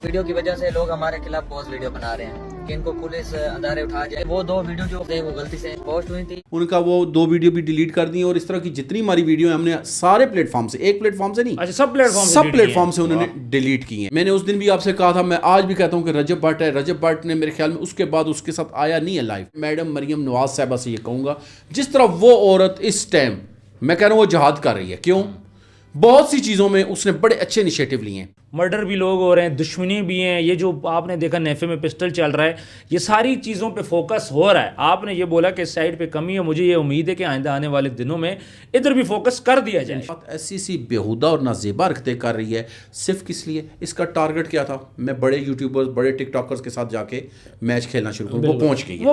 Video کی وجہ سے لوگ ہمارے خلاف بہت ویڈیو بنا رہے ہیں کہ ان کو پولیس ادارے اٹھا جائے. وہ 2 ویڈیو جو تھے وہ غلطی سے پوسٹ ہوئی تھی. ان کا وہ 2 ویڈیو بھی ڈیلیٹ کر دی اور اس طرح کی جتنی ہماری ویڈیو ہیں ہم نے سارے پلیٹ فارم سے، ایک پلیٹ فارم سے نہیں، سب پلیٹ فارم سے انہوں نے ڈیلیٹ کی ہیں. میں نے اس دن بھی آپ سے کہا تھا، میں آج بھی کہتا ہوں کہ رجب بٹ ہے. رجب بٹ نے میرے خیال میں اس کے بعد اس کے ساتھ آیا نہیں ہے لائف. میڈم مریم نواز صاحبہ سے یہ کہوں گا، جس طرح وہ عورت اس ٹائم میں کہہ رہا ہوں وہ جہاد کر رہی ہے. کیوں؟ بہت سی چیزوں میں اس نے بڑے اچھے انیشیٹو لیے ہیں. مرڈر بھی لوگ ہو رہے ہیں، دشمنی بھی ہیں. یہ جو آپ نے دیکھا نیفے میں پسٹل چل رہا ہے، یہ ساری چیزوں پہ فوکس ہو رہا ہے. آپ نے یہ بولا کہ اس سائڈ پہ کمی ہے، مجھے یہ امید ہے کہ آئندہ آنے والے دنوں میں ادھر بھی فوکس کر دیا جائے. ایسی سی بیہودہ اور نازیبا حرکتیں کر رہی ہے صرف کس لیے؟ اس کا ٹارگٹ کیا تھا؟ میں بڑے یوٹیوبرز، بڑے ٹک ٹاکرز کے ساتھ جا کے میچ کھیلنا شروع کروں. وہ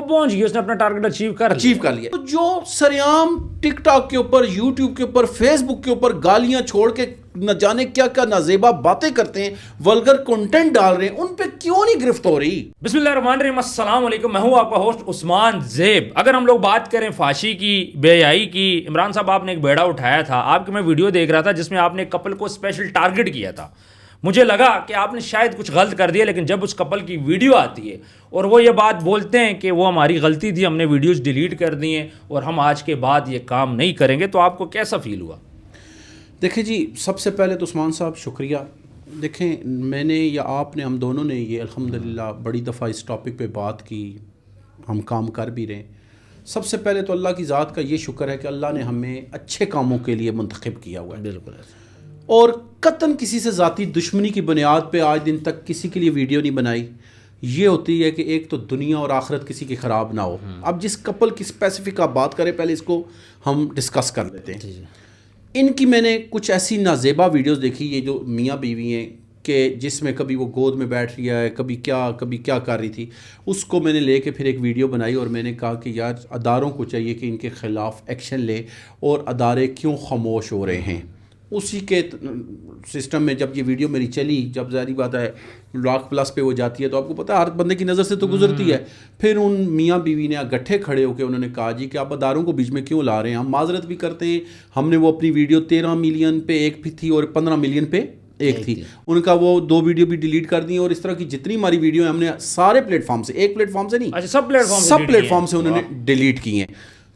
پہنچ گئی، اس نے اپنا ٹارگٹ اچیو کر لیا. تو جو سریام ٹک ٹاک کے اوپر، یوٹیوب کے اوپر، فیس بک کے اوپر گالیاں چھوڑ کے نہ جانے کیا کیا نازیبا باتیں کرتے ہیں، ولگر کنٹینٹ ڈال رہے ہیں، ان پہ کیوں نہیں گرفت ہو رہی؟ بسم اللہ الرحمن الرحیم. السلام علیکم، میں ہوں آپ کا ہوسٹ عثمان زیب. اگر ہم لوگ بات کریں فحاشی کی، بے حیائی کی، عمران صاحب آپ نے ایک بیڑا اٹھایا تھا. آپ کی میں ویڈیو دیکھ رہا تھا جس میں آپ نے کپل کو اسپیشل ٹارگٹ کیا تھا. مجھے لگا کہ آپ نے شاید کچھ غلط کر دیا، لیکن جب اس کپل کی ویڈیو آتی ہے اور وہ یہ بات بولتے ہیں کہ وہ ہماری غلطی تھی، ہم نے ویڈیوز ڈیلیٹ کر دی ہیں اور ہم آج کے بعد یہ کام نہیں کریں گے، تو آپ کو کیسا فیل ہوا؟ دیکھیں جی، سب سے پہلے تو عثمان صاحب شکریہ. دیکھیں، میں نے یا آپ نے، ہم دونوں نے یہ الحمدللہ بڑی دفعہ اس ٹاپک پہ بات کی، ہم کام کر بھی رہے ہیں. سب سے پہلے تو اللہ کی ذات کا یہ شکر ہے کہ اللہ نے ہمیں اچھے کاموں کے لیے منتخب کیا ہوا ہے. بالکل. اور قطعاً کسی سے ذاتی دشمنی کی بنیاد پہ آج دن تک کسی کے لیے ویڈیو نہیں بنائی. یہ ہوتی ہے کہ ایک تو دنیا اور آخرت کسی کی خراب نہ ہو. اب جس کپل کی اسپیسیفک آپ بات کریں، پہلے اس کو ہم ڈسکس کر لیتے ہیں. ان کی میں نے کچھ ایسی نازیبا ویڈیوز دیکھی، یہ جو میاں بیوی ہیں، کہ جس میں کبھی وہ گود میں بیٹھ رہا ہے، کبھی کیا کر رہی تھی. اس کو میں نے لے کے پھر ایک ویڈیو بنائی اور میں نے کہا کہ یار اداروں کو چاہیے کہ ان کے خلاف ایکشن لے، اور ادارے کیوں خاموش ہو رہے ہیں. اسی کے سسٹم میں جب یہ ویڈیو میری چلی، جب ظاہری بات ہے لاکھ پلس پہ وہ جاتی ہے تو آپ کو پتہ ہے ہر بندے کی نظر سے تو گزرتی ہے. پھر ان میاں بیوی نے اکٹھے کھڑے ہو کے انہوں نے کہا جی کہ آپ اداروں کو بیچ میں کیوں لا رہے ہیں. ہم معذرت بھی کرتے ہیں، ہم نے وہ اپنی ویڈیو 13 ملین پہ ایک بھی تھی اور 15 ملین پہ ایک تھی. ان کا وہ 2 ویڈیو بھی ڈیلیٹ کر دی اور اس طرح کی جتنی ہماری ویڈیو ہیں ہم نے سارے پلیٹ فارم سے، ایک پلیٹ فارم سے نہیں، سب پلیٹ فارم سے انہوں نے ڈیلیٹ کی ہیں.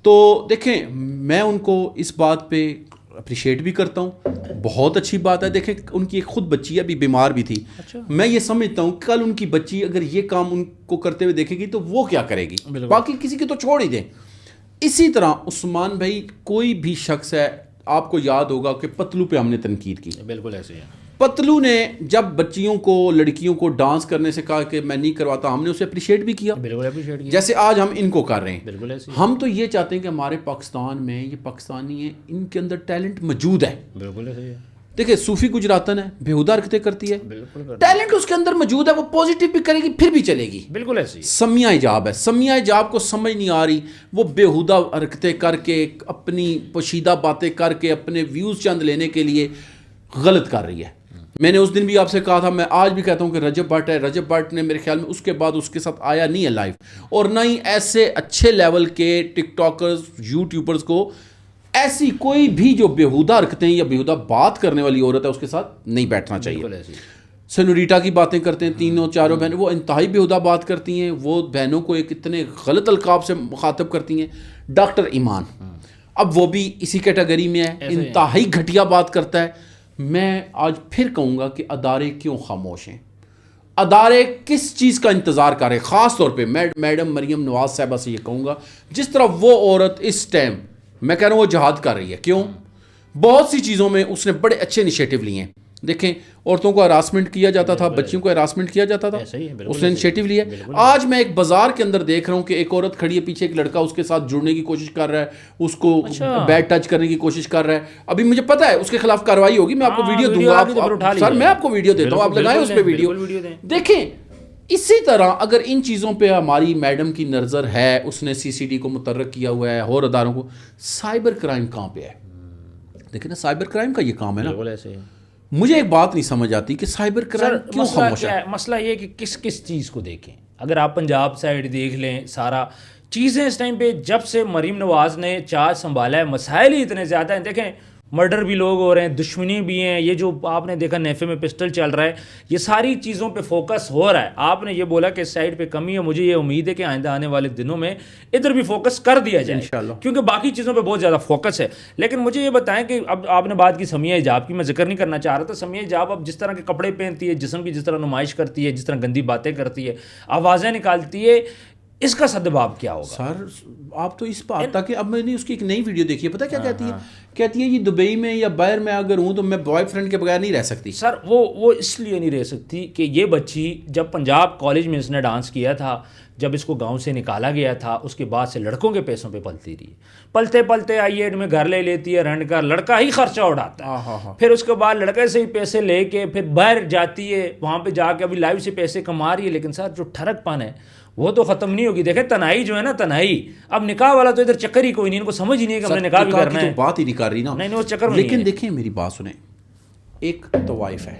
تو دیکھیں، میں ان کو اس بات پہ اپریشیٹ بھی کرتا ہوں، بہت اچھی بات ہے. دیکھیں، ان کی ایک خود بچی ہے، ابھی بیمار بھی تھی. میں یہ سمجھتا ہوں کل ان کی بچی اگر یہ کام ان کو کرتے ہوئے دیکھے گی تو وہ کیا کرے گی. باقی کسی کی تو چھوڑ ہی دیں. اسی طرح عثمان بھائی، کوئی بھی شخص ہے، آپ کو یاد ہوگا کہ پتلو پہ ہم نے تنقید کی. بالکل ایسے ہے. پتلو نے جب بچیوں کو، لڑکیوں کو ڈانس کرنے سے کہا کہ میں نہیں کرواتا، ہم نے اسے اپریشیٹ بھی کیا. بالکل اپریشیٹ کیا، جیسے آج ہم ان کو کر رہے ہیں. بالکل ایسے. ہم تو یہ چاہتے ہیں کہ ہمارے پاکستان میں، یہ پاکستانی ہیں، ان کے اندر ٹیلنٹ موجود ہے. بالکل ایسے ہے. دیکھیں، صوفی گجراتن ہے، بیہودہ حرکتیں کرتی ہے، بالکل ٹیلنٹ اس کے اندر موجود ہے، وہ پازیٹیو بھی کرے گی، پھر بھی چلے گی. بالکل ایسے. سمیہ حجاب ہے، سمیہ حجاب کو سمجھ نہیں آ رہی، وہ بیہودہ حرکتیں کر کے، اپنی پوشیدہ باتیں کر کے، اپنے ویوز چند لینے کے لیے غلط کر رہی ہے. میں نے اس دن بھی آپ سے کہا تھا، میں آج بھی کہتا ہوں کہ رجب بٹ ہے. رجب بٹ نے میرے خیال میں اس کے بعد اس کے ساتھ آیا نہیں ہے لائف، اور نہ ہی ایسے اچھے لیول کے ٹک ٹاکرز، یوٹیوبرز کو ایسی کوئی بھی جو بیہودہ حرکتیں یا بیہودہ بات کرنے والی عورت ہے اس کے ساتھ نہیں بیٹھنا چاہیے. سنوریٹا کی باتیں کرتے ہیں، 3 4 بہنیں، وہ انتہائی بیہودہ بات کرتی ہیں، وہ بہنوں کو ایک اتنے غلط القاب سے مخاطب کرتی ہیں. ڈاکٹر ایمان، اب وہ بھی اسی کیٹیگری میں ہے، انتہائی گھٹیا بات کرتا ہے. میں آج پھر کہوں گا کہ ادارے کیوں خاموش ہیں، ادارے کس چیز کا انتظار کر رہے ہیں. خاص طور پہ میں میڈم مریم نواز صاحبہ سے یہ کہوں گا، جس طرح وہ عورت اس ٹائم میں کہہ رہا ہوں وہ جہاد کر رہی ہے. کیوں؟ بہت سی چیزوں میں اس نے بڑے اچھے انیشیٹو لیے ہیں. دیکھیں، عورتوں کو ہراسمنٹ کیا جاتا تھا، بچیوں کو ہراسمنٹ کیا جاتا تھا، اس نے انیشیٹو لیا. آج میں ایک بازار کے اندر دیکھ رہا ہوں کہ ایک عورت کھڑی ہے، پیچھے ایک لڑکا اس کے ساتھ جڑنے کی کوشش کر رہا ہے، اس کو بیڈ ٹچ کرنے کی کوشش کر رہا ہے. ابھی مجھے پتا ہے اس کے خلاف کارروائی ہوگی، میں آپ کو ویڈیو دوں گا. سر، میں آپ کو ویڈیو دیتا ہوں، آپ لگائیں اس پہ ویڈیو. دیکھیں، اسی طرح اگر ان چیزوں پہ ہماری میڈم کی نظر ہے، اس نے CCD کو متحرک کیا ہوا ہے، اور اداروں کو، سائبر کرائم کہاں پہ ہے؟ دیکھیں نا، سائبر کرائم کا یہ کام ہے نا. مجھے ایک بات نہیں سمجھ آتی کہ سائبر کرائم کیوں خاموش ہے. مسئلہ یہ کہ کس چیز کو دیکھیں. اگر آپ پنجاب سائڈ دیکھ لیں، سارا چیزیں اس ٹائم پہ جب سے مریم نواز نے چارج سنبھالا ہے، مسائل ہی اتنے زیادہ ہیں. دیکھیں، مرڈر بھی لوگ ہو رہے ہیں, دشمنی بھی ہیں, یہ جو آپ نے دیکھا نیفے میں پسٹل چل رہا ہے, یہ ساری چیزوں پہ فوکس ہو رہا ہے. آپ نے یہ بولا کہ اس سائڈ پہ کمی ہے, مجھے یہ امید ہے کہ آئندہ آنے والے دنوں میں ادھر بھی فوکس کر دیا جائے انشاءاللہ, کیونکہ باقی چیزوں پہ بہت زیادہ فوکس ہے. لیکن مجھے یہ بتائیں کہ اب آپ نے بات کی سمیہ حجاب کی, میں ذکر نہیں کرنا چاہ رہا تھا. سمیہ حجاب اب جس طرح کے کپڑے پہنتی ہے, جسم کی جس طرح نمائش کرتی ہے, جس طرح گندی باتیں کرتی ہے, آوازیں نکالتی ہے, اس کا سدباب کیا ہوگا؟ سر آپ تو اس بات تک کہ اب میں نے اس کی ایک نئی ویڈیو دیکھی ہے, پتہ کیا کہتی ہے؟ کہتی ہے یہ دبئی میں یا باہر میں اگر ہوں تو میں بوائے فرینڈ کے بغیر نہیں رہ سکتی. سر وہ اس لیے نہیں رہ سکتی کہ یہ بچی جب پنجاب کالج میں اس نے ڈانس کیا تھا, جب اس کو گاؤں سے نکالا گیا تھا, اس کے بعد سے لڑکوں کے پیسوں پہ پلتی رہی, پلتے پلتے آئی ایڈ میں گھر لے لیتی ہے رینٹ کا, لڑکا ہی خرچہ اڑاتا ہے. پھر اس کے بعد لڑکے سے ہی پیسے لے کے پھر باہر جاتی ہے, وہاں پہ جا کے ابھی لائیو سے پیسے کما رہی ہے. لیکن سر جو ٹھڑک پن ہے وہ تو ختم نہیں ہوگی. دیکھیں تنہائی جو ہے نا, تنہائی, اب نکاح والا تو ادھر چکر ہی کوئی نہیں, ان کو سمجھ ہی نہیں ہے کہ ہم نے نکاح بھی کرنا ہے, بات ہی نہیں کر رہی نا. نہیں وہ چکر میں. لیکن دیکھیں میری بات سنیں, ایک طوائف ہے,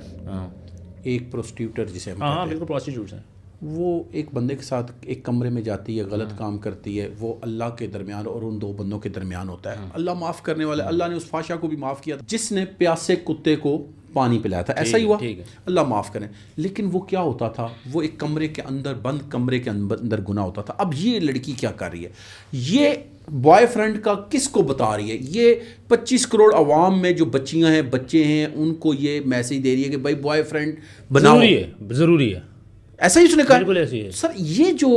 ایک پروسٹیوٹر جسے ہم کہتے ہیں, بالکل پروسٹیٹیوٹس ہیں, وہ ایک بندے کے ساتھ ایک کمرے میں جاتی ہے, غلط کام کرتی ہے, وہ اللہ کے درمیان اور ان دو بندوں کے درمیان ہوتا ہے. اللہ معاف کرنے والا, اللہ نے اس فاشا کو بھی معاف کیا تھا جس نے پیاسے کتے کو پانی پلایا تھا, ایسا ہی ہوا, اللہ معاف کریں. لیکن وہ کیا ہوتا تھا, وہ ایک کمرے کے اندر, بند کمرے کے اندر گناہ ہوتا تھا. اب یہ لڑکی کیا کر رہی ہے, یہ بوائے فرینڈ کا کس کو بتا رہی ہے, یہ 25 کروڑ عوام میں جو بچیاں ہیں, بچے ہیں, ان کو یہ میسیج دے رہی ہے کہ بھائی بوائے فرینڈ بناؤ, ضروری ہے. ایسا ہی اس نے کہا. بالکل ایسی ہے سر یہ جو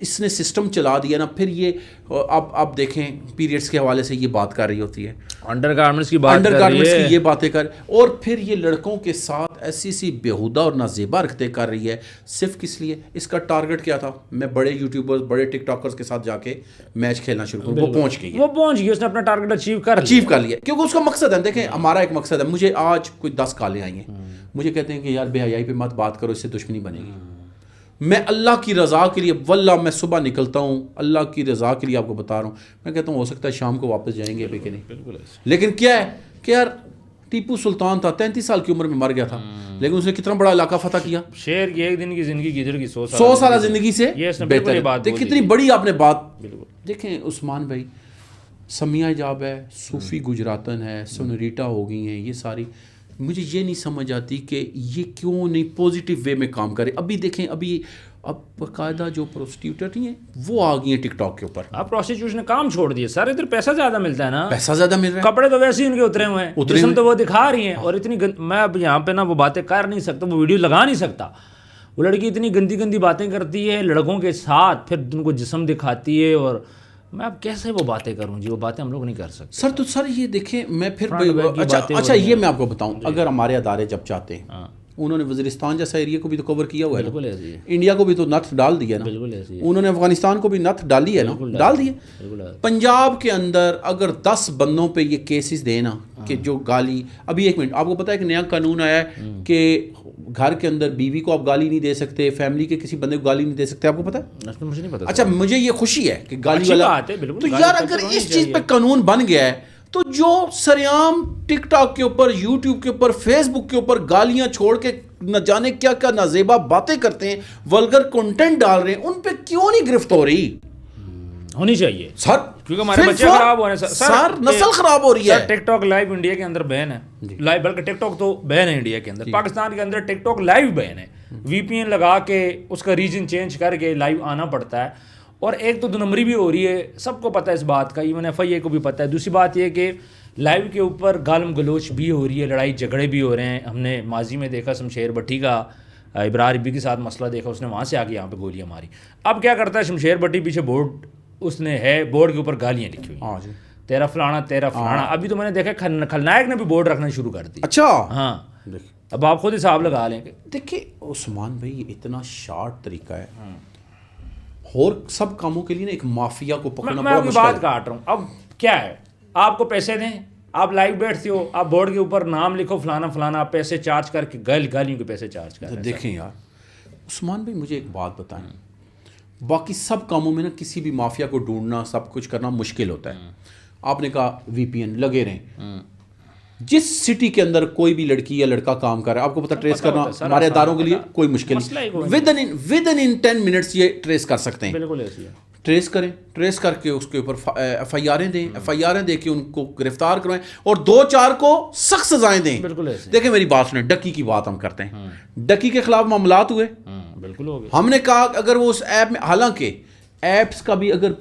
اس نے سسٹم چلا دیا نا, پھر یہ اب دیکھیں پیریڈز کے حوالے سے یہ بات کر رہی ہوتی ہے, انڈر گارمنٹس کی بات, انڈر گارمنٹس کی یہ باتیں کر, اور پھر یہ لڑکوں کے ساتھ ایسی سی بیہودہ اور نازیبہ حرکتیں کر رہی ہے. صرف کس لیے, اس کا ٹارگٹ کیا تھا, میں بڑے یوٹیوبرز, بڑے ٹک ٹاکرز کے ساتھ جا کے میچ کھیلنا شروع کروں. وہ پہنچ گئی, اس نے اپنا ٹارگٹ اچیو کر لیا, کیونکہ اس کا مقصد ہے. دیکھیں ہمارا ایک مقصد ہے, مجھے آج کوئی 10 کالیں آئی ہیں, مجھے کہتے ہیں کہ یار بے حیائی پہ مت بات کرو, اس سے دشمنی بنے گی. میں اللہ کی رضا کے لیے, واللہ میں صبح نکلتا ہوں اللہ کی رضا کے لیے, آپ کو بتا رہا ہوں, میں کہتا ہوں ہو سکتا ہے شام کو واپس جائیں گے ابھی کہ نہیں. لیکن کیا ہے کہ یار ٹیپو سلطان تھا, 33 سال کی عمر میں مر گیا تھا, لیکن اس نے کتنا بڑا علاقہ فتح کیا. شیر کی ایک دن کی زندگی گزر کی 100 سالہ زندگی سے بہتر ہے. کتنی بڑی آپ نے بات. دیکھیں عثمان بھائی, سمیہ حجاب ہے, صوفی گجراتن ہے, سونریٹا ہو گئی ہیں, یہ ساری, مجھے یہ نہیں سمجھ آتی کہ یہ کیوں نہیں پوزیٹیو وے میں کام کرے. ابھی دیکھیں, اب باقاعدہ جو پروسٹیوٹر نہیں ہیں وہ آ گئی ہیں ٹک ٹاک کے اوپر. اب پروسٹیٹیوشن نے کام چھوڑ دیا سر, ادھر پیسہ زیادہ ملتا ہے نا, پیسہ زیادہ مل رہا ہے, کپڑے تو ویسے ہی ان کے اترے ہوئے ہیں, جسم تو وہ دکھا رہی ہیں, اور اتنی میں اب یہاں پہ نا وہ باتیں کر نہیں سکتا, وہ ویڈیو لگا نہیں سکتا. وہ لڑکی اتنی گندی گندی باتیں کرتی ہے لڑکوں کے ساتھ, پھر ان کو جسم دکھاتی ہے, اور میں اب کیسے وہ باتیں کروں جی, وہ باتیں ہم لوگ نہیں کر سکتے. سر تو سر یہ دیکھیں, میں پھر اچھا یہ میں آپ کو بتاؤں, اگر ہمارے ادارے جب چاہتے ہیں, انہوں نے وزیرستان جیسا ایریا کو بھی تو کور کیا ہوا ہے, بالکل ایسی ہے, انڈیا کو بھی تو نتھ ڈال دیا نا, بالکل ایسی ہے, انہوں نے افغانستان کو بھی نتھ ڈالی ہے نا, ڈال دی ہے. پنجاب کے اندر اگر 10 بندوں پہ یہ کیسز دیں نا کہ جو گالی, ابھی ایک منٹ, آپ کو پتا ہے کہ نیا قانون آیا ہے کہ گھر کے اندر بیوی کو آپ گالی نہیں دے سکتے, فیملی کے کسی بندے کو گالی نہیں دے سکتے, آپ کو پتا ہے؟ مجھے نہیں پتا. اچھا مجھے یہ خوشی ہے کہ گالی والا, تو یار اگر اس چیز پہ قانون بن گیا ہے تو جو سریام ٹک ٹاک کے اوپر, یوٹیوب کے اوپر, فیس بک کے اوپر گالیاں چھوڑ کے نہ جانے کیا کیا نازیبا باتیں کرتے ہیں, ولگر کنٹینٹ ڈال رہے ہیں, ان پہ کیوں نہیں گرفت ہو رہی؟ ہونی چاہیے سر, کیونکہ ہمارے بچے خراب ہو رہے ہیں سر, نسل خراب ہو رہی ہے. ٹک ٹاک لائیو انڈیا کے اندر بین ہے, لائیو, بلکہ ٹک ٹاک تو بین ہے انڈیا کے اندر, پاکستان کے اندر ٹک ٹاک لائیو بین ہے. وی پی این لگا کے اس کا ریجن چینج کر کے لائیو آنا پڑتا ہے, اور ایک تو 2 نمبری بھی ہو رہی ہے, سب کو پتہ ہے اس بات کا, ایون ایف آئی اے کو بھی پتہ ہے. دوسری بات یہ کہ لائیو کے اوپر گالم گلوچ بھی ہو رہی ہے, لڑائی جھگڑے بھی ہو رہے ہیں. ہم نے ماضی میں دیکھا شمشیر بٹی کا ابرار ربی کے ساتھ مسئلہ دیکھا, اس نے وہاں سے آ کے یہاں پہ گولیاں ماری. اب کیا کرتا ہے شمشیر بٹی, پیچھے بورڈ اس نے ہے, بورڈ کے اوپر گالیاں لکھی ہوئی, تیرا فلانا تیرا فلانا. ابھی تو میں نے دیکھا کھلنائک نے بھی بورڈ رکھنا شروع کر دی. اچھا ہاں, اب آپ خود حساب لگا لیں. دیکھیں عثمان بھائی, یہ اتنا شارٹ طریقہ ہے, اور سب کاموں کے لیے نا ایک مافیا کو پکڑنا بڑا مشکل ہے. میں بات کاٹ رہا ہوں, اب کیا ہے, آپ کو پیسے دیں, آپ لائیو بیٹھتے ہو, آپ بورڈ کے اوپر نام لکھو فلانا فلانا, آپ پیسے چارج کر کے گالیوں کے پیسے چارج کر. دیکھیں یار عثمان بھائی, مجھے ایک بات بتائیں, باقی سب کاموں میں نا کسی بھی مافیا کو ڈھونڈنا, سب کچھ کرنا مشکل ہوتا ہے. آپ نے کہا وی پی این لگے رہیں, جس سٹی کے اندر کوئی بھی لڑکی یا لڑکا کام کر رہا ہے, آپ کو پتا ٹریس کرنا ہمارے اداروں کے لیے کوئی مشکل نہیں, ود ان 10 منٹس یہ ٹریس کر سکتے ہیں. بالکل ایسی ہے. ٹریس کریں, ٹریس کر کے اس کے اوپر ایف آئی آریں دیں, ایف آئی آریں دے کے ان کو گرفتار کروائیں اور 2-4 کو سخت سزائیں دیں. بالکل ایسے. دیکھیں میری بات سنیں, ڈکی کی بات ہم کرتے ہیں, ڈکی کے خلاف معاملات ہوئے, بالکل ہو گئے. ہم نے کہا اگر وہ اس ایپ میں, حالانکہ ایپس کا بھی اگر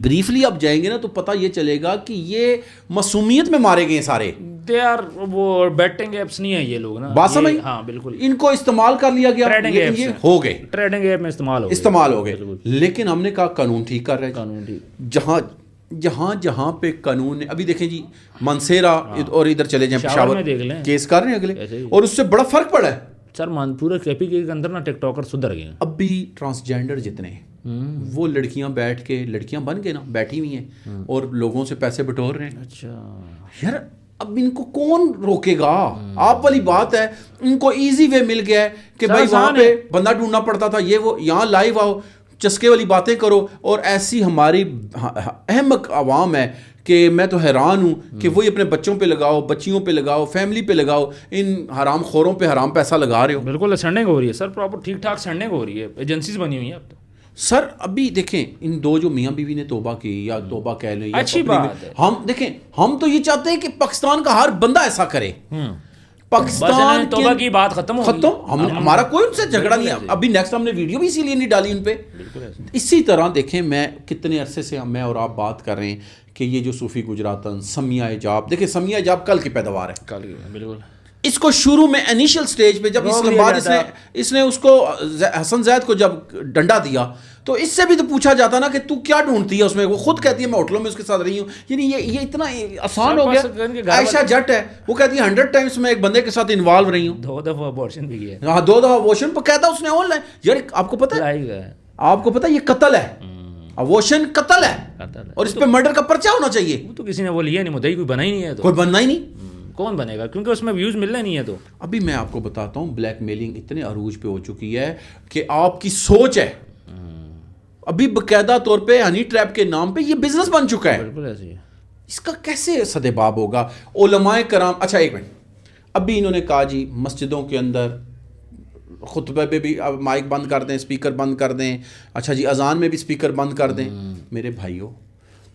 بریفلی آپ جائیں گے نا تو پتہ یہ چلے گا کہ یہ معصومیت میں مارے گئے سارے. دے آر وہ بیٹنگ ایپس نہیں ہیں یہ لوگ نا, بات سمجھ, ہاں بالکل, ان کو استعمال کر لیا گیا لیکن یہ ہو گئے, ٹریڈنگ ایپ میں استعمال ہو گئے. لیکن ہم نے کہا قانون ٹھیک کر رہے, قانون ٹھیک, جہاں پہ قانون نے, ابھی دیکھیں جی منسیرا اور ادھر چلے جائیں پشاور کیس کر رہے ہیں اگلے, اور اس سے بڑا فرق پڑا ہے سر. پورے کیپی کے اندر نا ٹک ٹاکر سدھر گئے ہیں. اب بھی ٹرانسجینڈر جتنے وہ لڑکیاں بیٹھ کے, لڑکیاں بن کے نا بیٹھی ہوئی ہیں اور لوگوں سے پیسے بٹور رہے ہیں. اچھا یار اب ان کو کون روکے گا؟ آپ والی بات ہے, ان کو ایزی وے مل گیا ہے کہ بھائی وہاں پہ بندہ ڈھونڈنا پڑتا تھا, یہ وہ یہاں لائیو آؤ, چسکے والی باتیں کرو. اور ایسی ہماری احمق عوام ہے کہ میں تو حیران ہوں کہ وہی اپنے بچوں پہ لگاؤ, بچیوں پہ لگاؤ, فیملی پہ لگاؤ, ان حرام خوروں پہ حرام پیسہ لگا رہے ہو. بالکل سینڈنگ ہو رہی ہے سر, پراپر ٹھیک ٹھاک سینڈنگ ہو رہی ہے, ایجنسیز بنی ہوئی ہیں اب تو. سر ابھی دیکھیں ان دو جو میاں بیوی نے توبہ کی, یا توبہ کہہ لیں, اچھی بات ہے. ہم دیکھیں, ہم تو یہ چاہتے ہیں کہ پاکستان کا ہر بندہ ایسا کرے. پاکستان توبہ کی بات ختم, ہمارا کوئی ان سے جھگڑا نہیں ہے. ابھی نیکسٹ ہم نے ویڈیو بھی اسی لیے نہیں ڈالی ان پہ. اسی طرح دیکھیں, میں کتنے عرصے سے میں اور آپ بات کر رہے ہیں کہ یہ جو صوفی گجراتن, سمیہ ایجاب, دیکھیں سمیہ ایجاب کل کی پیداوار ہے. بالکل اس کو شروع میں انیشل سٹیج پہ جب اسلام آباد اس نے اس کو حسن زید کو جب ڈنڈا دیا تو اس سے بھی تو پوچھا جاتا نا کہ تو کیا ڈھونڈتی ہے اس میں. وہ خود کہتی ہے میں ہوٹلوں میں اس کے ساتھ رہی ہوں. یعنی یہ اتنا آسان ہو گیا. عائشہ جٹ ہے, وہ کہتی ہے 100 ٹائمز میں ایک بندے کے ساتھ انوالو رہی ہوں, 2 دفعہ ابورشن بھی کیا. ہاں 2 دفعہ ابورشن پہ کہتا اس نے آن لائن. یار آپ کو پتہ ہے, آپ کو پتہ ہے یہ قتل ہے, ابورشن قتل ہے, اور اس پہ مرڈر کا پرچہ ہونا چاہیے. وہ تو کسی نے وہ لیا نہیں, مدعی کوئی بنا ہی نہیں ہے, تو کوئی بننا ہی نہیں. کون بنے گا, کیونکہ اس میں ویوز ملنے نہیں ہے. تو ابھی میں آپ کو بتاتا ہوں, بلیک میلنگ اتنے عروج پہ ہو چکی ہے کہ آپ کی سوچ ہے, ابھی باقاعدہ طور پہ ہنی ٹریپ کے نام پہ یہ بزنس بن چکا ہے. بالکل ایسے ہی. اس کا کیسے سدباب ہوگا؟ علماء کرام, اچھا ایک منٹ, ابھی انہوں نے کہا جی مسجدوں کے اندر خطبے پہ بھی مائک بند کر دیں, اسپیکر بند کر دیں. اچھا جی اذان میں بھی اسپیکر بند کر دیں. میرے بھائیوں,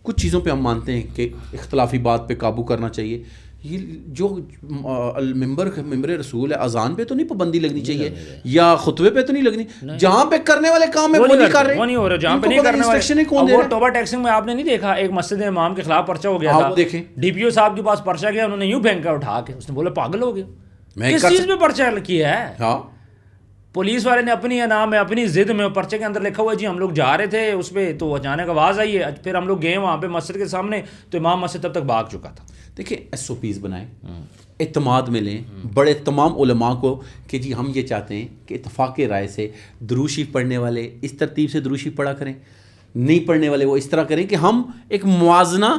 کچھ چیزوں پہ ہم مانتے ہیں کہ اختلافی بات پہ قابو کرنا چاہیے. یہ جو ممبر رسول ہے, اذان پہ تو نہیں پابندی لگنی چاہیے, یا خطبے پہ تو نہیں لگنی. جہاں پہ کرنے والے کام ہے وہ نہیں کر رہے, وہ نہیں ہو رہا. جہاں پہ نہیں کرنے والے, وہ توبہ ٹیکسنگ میں آپ نے نہیں دیکھا, ایک مسجد امام کے خلاف پرچہ ہو گیا تھا. دیکھیں ڈی پی او صاحب کے پاس پرچہ گیا, انہوں نے یوں پھینکا اٹھا کے, اس نے بولا پاگل ہو گیا, کس چیز پہ پرچہ کیا ہے. ہاں پولیس والے نے اپنی انعام میں, اپنی ضد میں, پرچے کے اندر لکھا ہوا ہے جی ہم لوگ جا رہے تھے اس پہ, تو اچانک آواز آئی ہے. پھر ہم لوگ گئے وہاں پہ مسجد کے سامنے, تو امام مسجد تب تک بھاگ چکا تھا. دیکھیں ایس او پیز بنائیں, اعتماد میں لیں بڑے تمام علماء کو کہ جی ہم یہ چاہتے ہیں کہ اتفاق رائے سے درود شریف پڑھنے والے اس ترتیب سے درود شریف پڑھا کریں, نہیں پڑھنے والے وہ اس طرح کریں کہ ہم ایک موازنہ,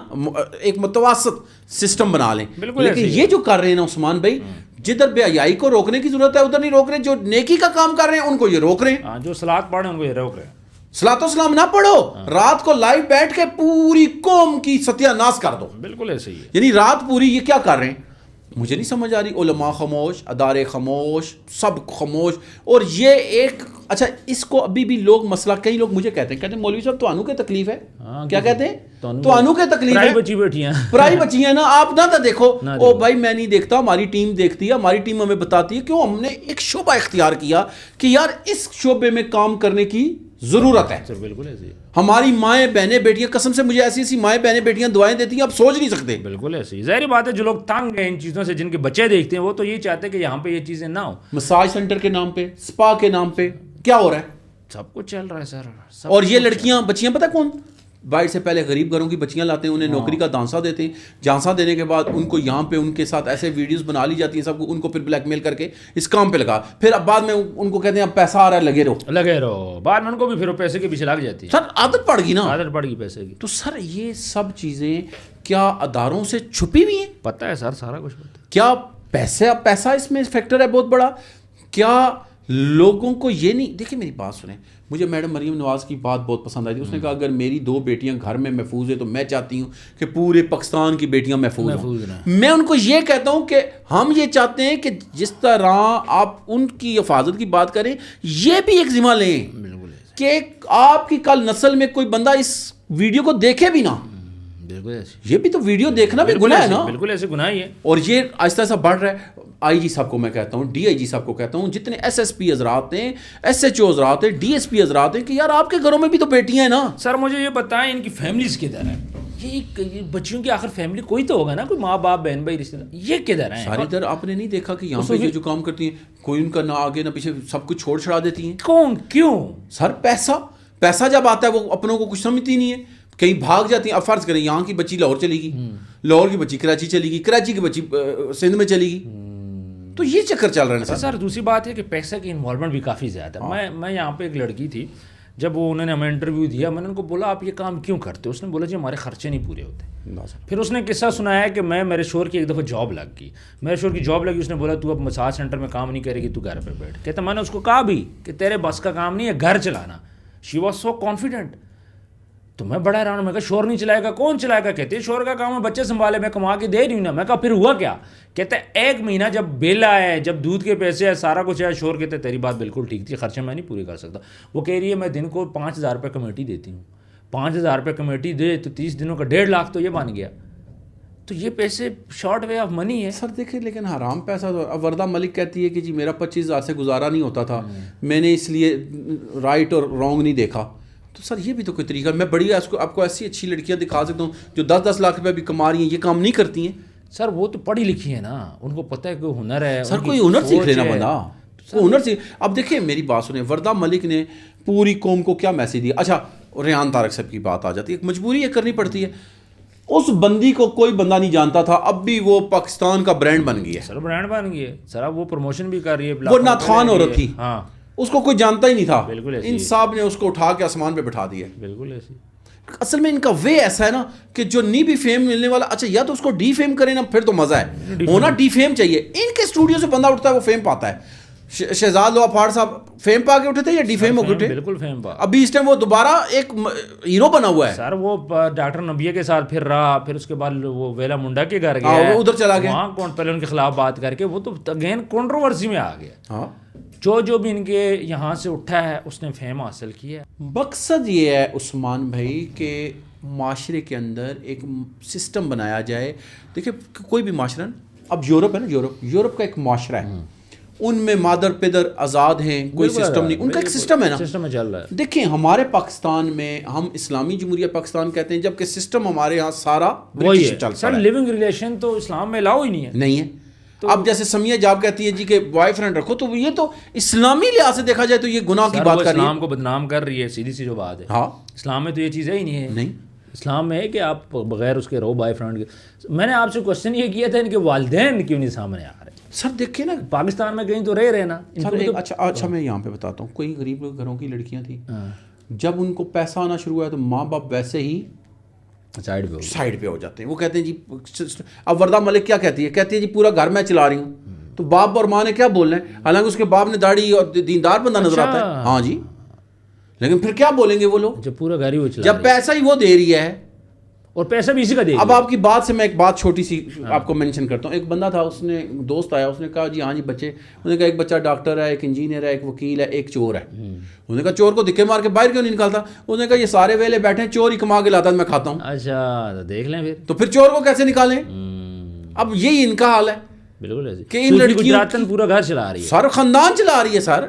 ایک متوسط سسٹم بنا لیں. لیکن یہ جو کر رہے ہیں نا عثمان بھائی, جدھر بے حیائی کو روکنے کی ضرورت ہے ادھر نہیں روک رہے, جو نیکی کا کام کر رہے ہیں ان کو یہ روک رہے ہیں. جو صلاۃ پڑھ رہے ہیں ان کو یہ روک رہے ہیں. صلاۃ و سلام نہ پڑھو, رات کو لائیو بیٹھ کے پوری قوم کی ستیہ ناس کر دو. بالکل ایسے ہی ہے. یعنی رات پوری یہ کیا کر رہے ہیں مجھے نہیں سمجھ آ رہی. علماء خاموش, ادارے خاموش, سب خاموش. اور یہ ایک اچھا اس کو ابھی بھی لوگ مسئلہ, کئی لوگ مجھے کہتے ہیں مولوی صاحب تو انو کے تکلیف ہے. کیا کہتے ہیں؟ تو انو کے تکلیف ہے, بچی بیٹھی ہیں, پرائی بچی ہیں نا, آپ نہ دیکھو. او بھائی میں نہیں دیکھتا, ہماری ٹیم دیکھتی ہے, ہماری ٹیم ہمیں بتاتی ہے. کیوں ہم نے ایک شعبہ اختیار کیا کہ یار اس شعبے میں کام کرنے کی ضرورت ہے. بالکل ایسے. ہماری مائیں بہنیں بیٹیاں, قسم سے مجھے ایسی ایسی مائیں بہنیں بیٹیاں دعائیں دیتی ہیں آپ سوچ نہیں سکتے. بالکل ایسے. ظاہری بات ہے جو لوگ تنگ ہیں ان چیزوں سے, جن کے بچے دیکھتے ہیں, وہ تو یہ چاہتے ہیں کہ یہاں پہ یہ چیزیں نہ ہو. مساج سینٹر کے نام پہ, سپا کے نام پہ کیا ہو رہا ہے؟ سب کچھ چل رہا ہے سر. اور یہ لڑکیاں, بچیاں, پتہ کون باہر سے پہلے غریب گھروں کی بچیاں لاتے ہیں, انہیں نوکری کا دانسا دیتے ہیں. جانسا دینے کے بعد ان کو یہاں پہ ان کے ساتھ ایسے ویڈیوز بنا لی جاتی ہیں سب کو, ان کو پھر بلیک میل کر کے اس کام پہ لگا. پھر اب بعد میں ان کو کہتے ہیں اب پیسہ آ رہا ہے لگے رہو. بعد میں ان کو بھی پھر پیسے کے پیچھے لگ جاتی ہے. سر عادت پڑ گئی نا, عادت پڑ گئی پیسے کی. تو سر یہ سب چیزیں کیا اداروں سے چھپی ہوئی ہیں؟ پتہ ہے سر, سارا کچھ پتہ ہے. کیا پیسہ اس میں فیکٹر ہے بہت بڑا؟ کیا لوگوں کو یہ نہیں, دیکھیں میری بات سنیں, مجھے میڈم مریم نواز کی بات بہت پسند آئی تھی. اس نے کہا اگر میری 2 بیٹیاں گھر میں محفوظ ہیں تو میں چاہتی ہوں کہ پورے پاکستان کی بیٹیاں محفوظ ہوں. میں ان کو یہ کہتا ہوں کہ ہم یہ چاہتے ہیں کہ جس طرح آپ ان کی حفاظت کی بات کریں, یہ بھی ایک ذمہ لیں. کہ آپ کی کل نسل میں کوئی بندہ اس ویڈیو کو دیکھے بھی نہ. بالکل ایسے, یہ بھی تو ویڈیو دیکھنا بھی گناہ ہے نا. بالکل ایسے گناہ ہی ہے. اور یہ آہستہ آہستہ بڑھ رہا ہے. آئی جی صاحب کو میں کہتا ہوں, ڈی آئی جی صاحب کو کہتا ہوں, جتنے ایس ایس پی حضرات ہیں, ایس ایچ او حضرات ہیں, ڈی ایس پی حضرات ہیں, کہ یار آپ کے گھروں میں بھی تو بیٹیاں ہیں نا. سر مجھے یہ بتائیں ان کی فیملیز کدھر ہیں؟ یہ بچیوں کی آخر فیملی کوئی تو ہوگا نا, کوئی ماں باپ بہن بھائی رشتے دار, یہ کدھر ہیں؟ ساری ادھر آپ نے نہیں دیکھا کہ یہاں پہ یہ جو کام کرتی ہیں, کوئی ان کا نہ آگے نہ پیچھے, سب کچھ چھوڑ چھڑا دیتی ہیں. کون کیوں؟ سر پیسہ جب آتا ہے وہ اپنوں کو کچھ سمجھتی نہیں ہے, کہیں بھاگ جاتی ہیں. اب فرض کریں یہاں کی بچی لاہور چلی گئی, لاہور کی بچی کراچی چلی گئی, کراچی کی بچی سندھ میں چلی گئی, تو یہ چکر چل رہا ہے نا سر. دوسری بات ہے کہ پیسے کی انوالومنٹ بھی کافی زیادہ ہے. میں یہاں پہ ایک لڑکی تھی, جب وہ انہوں نے ہمیں انٹرویو دیا, میں نے ان کو بولا آپ یہ کام کیوں کرتے ہو؟ اس نے بولا جی ہمارے خرچے نہیں پورے ہوتے. پھر اس نے قصہ سنایا کہ میرے شوہر کی ایک دفعہ جاب لگ گئی, میرے شوہر کی جاب لگی, اس نے بولا تو اب مساج سینٹر میں کام نہیں کرے گی, تو گھر پہ بیٹھ. کہتا میں نے اس کو کہا بھی کہ تیرے بس کا کام نہیں ہے گھر چلانا. She was so confident. تو میں بڑا حیران ہوں, میں کہا شوہر نہیں چلائے گا, کون چلائے گا؟ کہتے شوہر کا کام ہے بچے سنبھالے, میں کما کے دے رہی ہوں نا. میں کہا پھر ہوا کیا؟ کہتے ایک مہینہ جب بل آئے, جب دودھ کے پیسے ہے, سارا کچھ ہے. شوہر کہتے تیری بات بالکل ٹھیک تھی, خرچے میں نہیں پورے کر سکتا. وہ کہہ رہی ہے میں دن کو 5,000 روپے کمیٹی دیتی ہوں. 5,000 روپے کمیٹی دے تو 30 دنوں کا 1.5 لاکھ تو یہ بن گیا. تو یہ پیسے شارٹ وے آف منی ہے سر. دیکھیں لیکن حرام پیسہ. اب وردہ ملک کہتی ہے کہ جی میرا 25,000 سے گزارا نہیں ہوتا تھا, میں نے اس لیے رائٹ اور رانگ نہیں دیکھا. تو سر یہ بھی تو کوئی طریقہ. میں بڑی آپ کو ایسی اچھی لڑکیاں دکھا سکتا ہوں جو 10-10 لاکھ روپے بھی کما رہی ہیں, یہ کام نہیں کرتی ہیں. سر وہ تو پڑھی لکھی ہے نا, ان کو پتہ ہے کہ ہنر ہے. سر کوئی ہنر سیکھ لینا بندہ, وہ ہنر سیکھ. اب دیکھیں میری بات سنیں, وردہ ملک نے پوری قوم کو کیا میسج دیا. اچھا ریحان طارق صاحب کی بات آ جاتی ہے, مجبوری یہ کرنی پڑتی ہے. اس بندی کو کوئی بندہ نہیں جانتا تھا, اب بھی وہ پاکستان کا برانڈ بن گئی ہے. سر برانڈ بن گئی ہے سر, وہ پروموشن بھی کر رہی ہے, وہ نعت خوان ہو رکھی. ہاں اس کو کوئی جانتا ہی نہیں تھا. بالکل ایسی. ان صاحب نے اس کو اٹھا کے آسمان پہ بٹھا دیا. بالکل ایسی. اصل میں ان کا وے ایسا ہے نا کہ جو نہیں بھی فیم ملنے والا, اچھا یا تو اس کو ڈی فیم کرے نا, پھر تو مزہ ہے. ہونا ڈی فیم چاہیے. ان کے اسٹوڈیو سے بندہ اٹھتا ہے وہ فیم پاتا ہے. شہزاد لو افاڑ صاحب فیم پا کے اٹھے تھے یا ڈی فیم ہو کے اٹھے؟ بالکل فیم پا. ابھی اس ٹائم وہ دوبارہ ایک ہیرو بنا ہوا ہے سر. وہ ڈاکٹر نبیہ کے ساتھ پھر رہا, پھر اس کے بعد وہ ویلا منڈا کے گھر گیا, وہ ادھر چلا گیا, وہاں کون پہلے ان کے خلاف بات کر کے وہ تو اگین کنٹروورسی میں آ گیا. ہاں جو بھی ان کے یہاں سے اٹھا ہے اس نے فیم حاصل کیا ہے. مقصد یہ ہے عثمان بھائی کہ معاشرے کے اندر ایک سسٹم بنایا جائے. دیکھیں کوئی بھی معاشرہ, اب یورپ ہے نا, یورپ کا ایک معاشرہ ہے, ان میں مادر پدر آزاد ہیں, کوئی سسٹم نہیں, ان کا ایک سسٹم ہے نا, سسٹم میں چل رہا ہے. دیکھیں ہمارے پاکستان میں ہم اسلامی جمہوریہ پاکستان کہتے ہیں, جبکہ سسٹم ہمارے یہاں سارا برٹش چلتا ہے. سر لیونگ ریلیشن تو اسلام میں الاؤ ہی نہیں ہے. نہیں ہے. اب جیسے سمیہ جاب کہتی ہے جی کہ بوائے فرینڈ رکھو, تو یہ تو اسلامی لحاظ سے دیکھا جائے تو یہ گناہ کی بات کر رہی ہے. اسلام کو بدنام کر رہی ہے, سیدھی سی جو بات ہے. ہاں اسلام میں تو یہ چیز ہے ہی نہیں ہے. نہیں, اسلام میں ہے کہ آپ بغیر اس کے رہو بوائے فرینڈ کے. میں نے آپ سے کوشچن یہ کیا تھا ان کے والدین کیوں نہیں سامنے آ رہے؟ سر دیکھیں نا پاکستان میں کہیں تو رہ نا. اچھا میں یہاں پہ بتاتا ہوں, کوئی غریب گھروں کی لڑکیاں تھیں, جب ان کو پیسہ آنا شروع ہوا تو ماں باپ ویسے ہی سائڈ پہ ہو جاتے ہیں. وہ کہتے ہیں جی, اب وردہ ملک کیا کہتی ہے جی پورا گھر میں چلا رہی ہوں. تو باپ اور ماں نے کیا بولنا ہے, حالانکہ اس کے باپ نے داڑھی اور دیندار بندہ نظر آتا ہے. ہاں جی, لیکن پھر کیا بولیں گے وہ لوگ جب پورا گھر ہی وہ چلا, جب پیسہ ہی وہ دے رہی ہے اور پیسہ بھی اسی کا دے گی. اب آپ کی بات سے میں ایک بات چھوٹی سی آپ کو مینشن کرتا ہوں. ایک بندہ تھا, اس نے دوست آیا, اس نے کہا جی ہاں جی بچے, انہوں نے کہا ایک بچہ ڈاکٹر ہے, ایک انجینئر ہے, ایک وکیل ہے, ایک چور ہے. انہوں نے کہا چور کو دھکے مار کے باہر کیوں نہیں نکالتا؟ انہوں نے کہا یہ سارے ویلے بیٹھے ہیں, چور ہی کما کے لاتا ہے, میں کھاتا ہوں. اچھا تو دیکھ لیں پھر, تو پھر چور کو کیسے نکالیں؟ اب یہی ان کا حال ہے. بالکل ایسے کہ ان لڑکیوں پورا گھر چلا رہی ہے, سر خاندان چلا رہی ہے سر,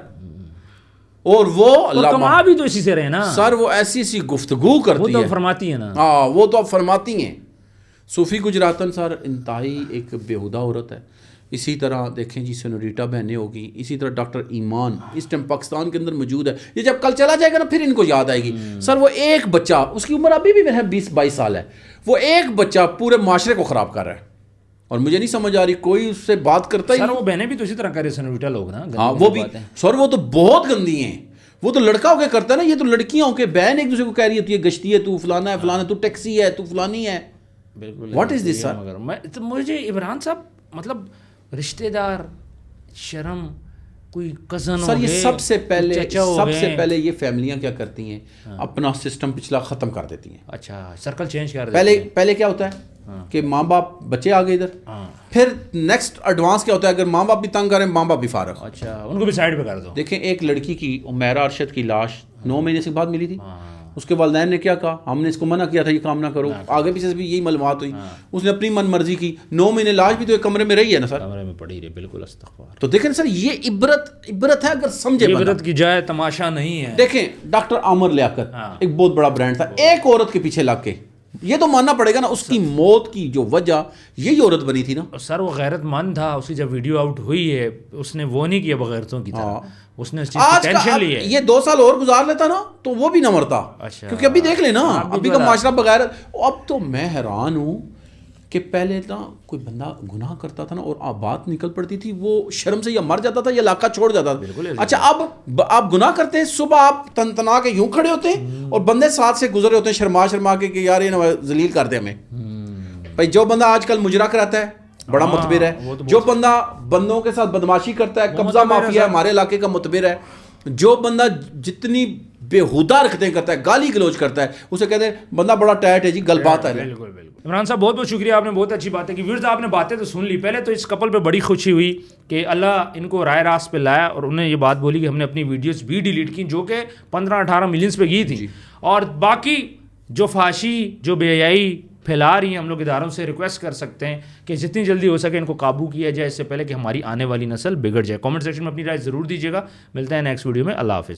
اور وہ کما بھی تو اسی سے رہے نا سر. وہ ایسی سی گفتگو کرتی ہے, وہ تو فرماتی ہے نا. ہاں وہ تو اب فرماتی ہیں. صوفی گجراتن سر انتہائی ایک بیہودہ عورت ہے. اسی طرح دیکھیں جی سنوریٹا بہنیں ہوگی, اسی طرح ڈاکٹر ایمان اس ٹائم پاکستان کے اندر موجود ہے. یہ جب کل چلا جائے گا نا پھر ان کو یاد آئے گی. سر وہ ایک بچہ, اس کی عمر ابھی بھی 20-22 سال ہے, وہ ایک بچہ پورے معاشرے کو خراب کر رہا ہے, اور مجھے نہیں سمجھ آ رہی کوئی اس سے بات کرتا ہی. سر وہ بہنیں بھی تو اسی طرح کر رہے سنوریٹا لوگ نا. ہاں وہ بھی سر, وہ تو بہت گندی ہیں. وہ تو لڑکا ہو کے کرتا ہے نا, یہ تو لڑکیاں ہو کے بہن ایک دوسرے کو کہہ رہی ہے, تو گشتی ہے, تو فلانا ہے, فلانا, تو ٹیکسی ہے, تو فلانی ہے. بالکل واٹ از دس سر؟ مجھے عمران صاحب مطلب رشتہ دار, شرم, کوئی کزن سر, یہ سب سے پہلے یہ فیملیاں کیا کرتی ہیں, اپنا سسٹم پچھلا ختم کر دیتی ہیں. اچھا سرکل چینج کر دیتی ہیں. پہلے کیا ہوتا ہے, کہ ماں باپ بچے آ گئے ادھر. پھر نیکسٹ ایڈوانس کیا ہوتا ہے, اگر ماں باپ بھی تنگ کریں ماں باپ بھی فارغ. اچھا ان کو بھی سائڈ پہ کر دو. دیکھیں ایک لڑکی کی عمیرہ ارشد کی لاش 9 مہینے سے بعد ملی تھی. اس کے والدین نے کیا کہا, ہم نے اس کو منع کیا تھا یہ کام نہ کرو, آگے پیچھے سے بھی یہی معلومات ہوئی, اس نے اپنی من مرضی کی. 9 مہینے لاش بھی تو ایک کمرے میں رہی ہے نا سر, کمرے میں پڑی رہی. بالکل استغفار. تو دیکھیں سر یہ عبرت ہے اگر سمجھے بندہ. عبرت کی جائے تماشا نہیں ہے. دیکھیں ڈاکٹر عامر لیاقت ایک بہت بڑا برانڈ تھا, ایک عورت کے پیچھے لگ کے, یہ تو ماننا پڑے گا نا اس کی موت کی جو وجہ یہی عورت بنی تھی نا. سر وہ غیرت مند تھا, اس کی جب ویڈیو آؤٹ ہوئی ہے اس نے وہ نہیں کیا بغیرتوں کی طرح, اس نے اس چیز کی ٹینشن لی ہے. یہ 2 سال اور گزار لیتا نا تو وہ بھی نہ مرتا. کیونکہ ابھی دیکھ لیں نا ابھی کا معاشرہ بغیر. اب تو میں حیران ہوں کہ پہلے نا کوئی بندہ گناہ کرتا تھا نا اور بات نکل پڑتی تھی, وہ شرم سے یا مر جاتا تھا یا علاقہ چھوڑ جاتا تھا. اچھا اب آپ گناہ کرتے ہیں, صبح آپ تنتنا کے یوں کھڑے ہوتے ہیں اور بندے ساتھ سے گزرے ہوتے ہیں شرما کے کہ یار یہ ذلیل کر دے ہمیں. بھائی جو بندہ آج کل مجرا کراتا ہے بڑا متبر ہے, جو بندہ بندوں کے ساتھ بدماشی کرتا ہے قبضہ مافیا ہے ہمارے علاقے کا متبر ہے, جو بندہ جتنی بےہودہ حرکتیں کرتا ہے گالی گلوچ کرتا ہے اسے کہتے ہیں بندہ بڑا ٹائٹ ہے جی, گل بات ہے. بالکل بالکل. عمران صاحب بہت بہت شکریہ, آپ نے بہت اچھی باتیں کی. ویورز آپ نے باتیں تو سن لی. پہلے تو اس کپل پہ بڑی خوشی ہوئی کہ اللہ ان کو رائے راست پہ لایا اور انہیں یہ بات بولی کہ ہم نے اپنی ویڈیوز بھی ڈیلیٹ کی جو کہ 15-18 ملینز پہ گئی تھی. اور باقی جو فحاشی جو بے حیائی پھیلا رہی ہیں, ہم لوگ اداروں سے ریکویسٹ کر سکتے ہیں کہ جتنی جلدی ہو سکے ان کو قابو کیا جائے اس سے پہلے کہ ہماری آنے والی نسل بگڑ جائے. کامنٹ سیکشن میں اپنی رائے ضرور دیجیے گا. ملتے ہیں نیکسٹ ویڈیو میں. اللہ حافظ.